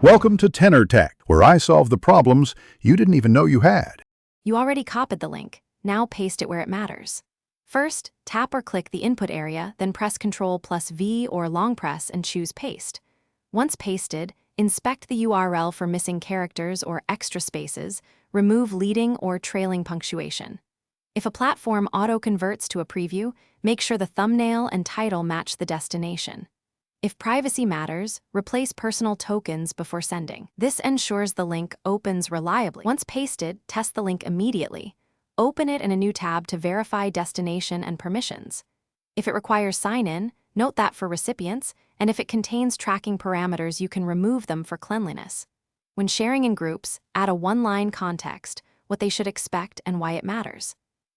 Welcome to Tenor Tech, where I solve the problems you didn't even know you had. You already copied the link. Now paste it where it matters. First, tap or click the input area, then press Ctrl+V or long press and choose Paste. Once pasted, inspect the URL for missing characters or extra spaces, remove leading or trailing punctuation. If a platform auto-converts to a preview, make sure the thumbnail and title match the destination. If privacy matters, replace personal tokens before sending. This ensures the link opens reliably. Once pasted, test the link immediately. Open it in a new tab to verify destination and permissions. If it requires sign-in, note that for recipients, and if it contains tracking parameters, you can remove them for cleanliness. When sharing in groups, add a one-line context, what they should expect and why it matters.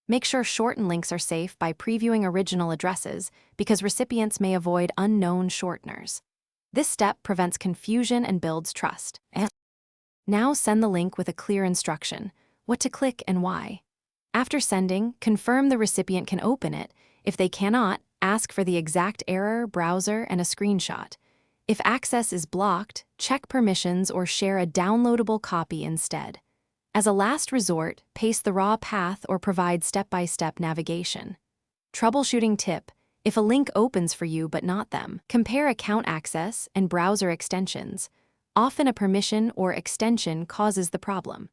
Make sure shortened links are safe by previewing original addresses because recipients may avoid unknown shorteners. This step prevents confusion and builds trust. Now send the link with a clear instruction, what to click and why. After sending, confirm the recipient can open it. If they cannot, ask for the exact error, browser, and a screenshot. If access is blocked, check permissions or share a downloadable copy instead. As a last resort, paste the raw path or provide step-by-step navigation. Troubleshooting tip: if a link opens for you but not them, compare account access and browser extensions. Often a permission or extension causes the problem.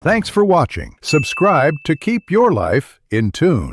Thanks for watching. Subscribe to keep your life in tune.